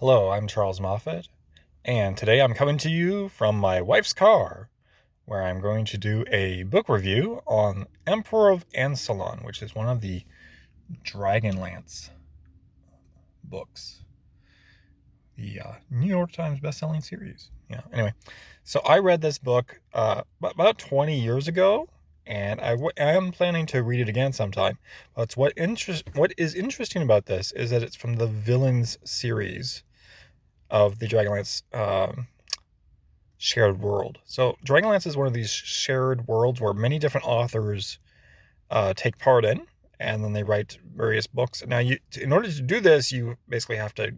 Hello, I'm Charles Moffat, and today I'm coming to you from my wife's car, where I'm going to do a book review on Emperor of Ansalon, which is one of the Dragonlance books, the New York Times bestselling series. Anyway, so I read this book about 20 years ago, and I am planning to read it again sometime. But what is interesting about this is that it's from the Villains series of the Dragonlance shared world. So Dragonlance is one of these shared worlds where many different authors take part in, and then they write various books. Now, in order to do this, you basically have to,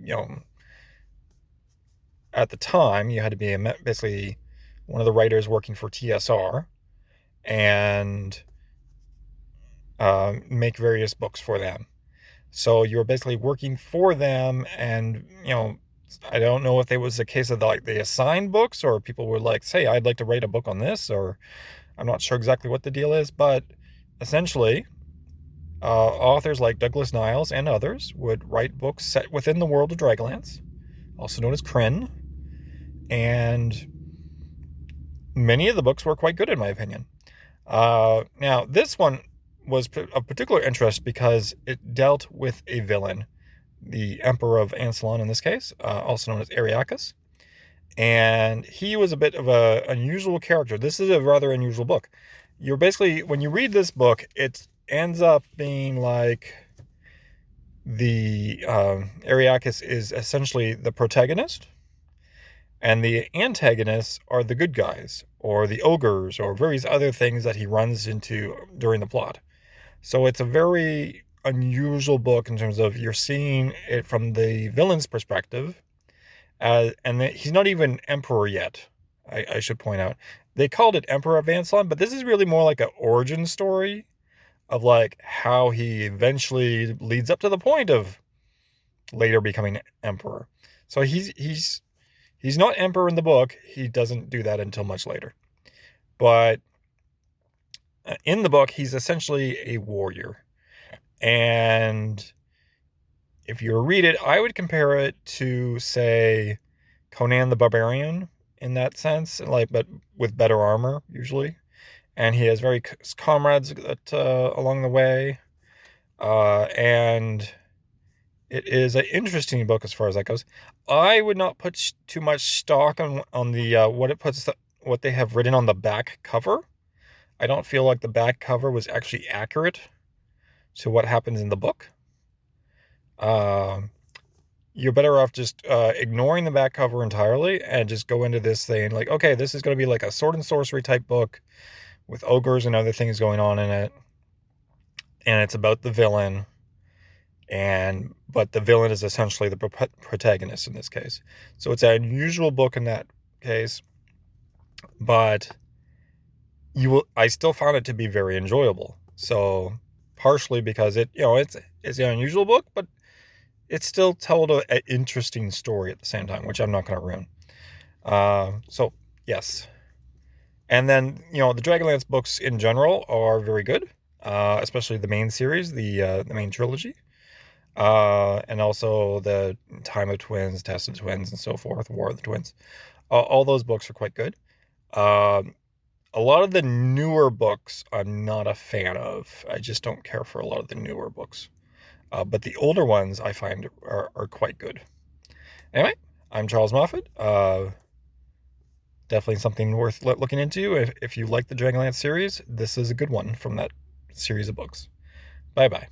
at the time, you had to be basically one of the writers working for TSR and make various books for them. So you were basically working for them, and I don't know if it was a case of they assigned books, or people were like, say, I'd like to write a book on this, or I'm not sure exactly what the deal is, but essentially, authors like Douglas Niles and others would write books set within the world of Dragonlance, also known as Krynn, and many of the books were quite good in my opinion. Now, this one was of particular interest because it dealt with a villain, the Emperor of Ansalon in this case, also known as Ariakas. And he was a bit of an unusual character. This is a rather unusual book. You're basically, when you read this book, it ends up being like the Ariakas is essentially the protagonist, and the antagonists are the good guys, or the ogres, or various other things that he runs into during the plot. So it's a very unusual book in terms of you're seeing it from the villain's perspective, and he's not even emperor yet. I should point out, they called it Emperor of Ansalon, but this is really more like an origin story of like how he eventually leads up to the point of later becoming emperor. So he's not emperor in the book. He doesn't do that until much later. But in the book, he's essentially a warrior. And if you read it, I would compare it to, say, Conan the Barbarian in that sense, but with better armor usually. And he has very comrades along the way, and it is an interesting book as far as that goes. I would not put too much stock on the what they have written on the back cover. I don't feel like the back cover was actually accurate to what happens in the book. You're better off just ignoring the back cover entirely and just go into this saying like, okay, this is going to be like a sword and sorcery type book with ogres and other things going on in it, and it's about the villain, but the villain is essentially the protagonist in this case. So it's an unusual book in that case, but I still found it to be very enjoyable. So partially because it's an unusual book, but it still told an interesting story at the same time, which I'm not going to ruin. So yes. And then, the Dragonlance books in general are very good, especially the main series, the main trilogy, and also the Time of Twins, Test of Twins, and so forth, War of the Twins. All those books are quite good. A lot of the newer books I'm not a fan of. I just don't care for a lot of the newer books. But the older ones I find are quite good. Anyway, I'm Charles Moffat. Definitely something worth looking into. If you like the Dragonlance series, this is a good one from that series of books. Bye-bye.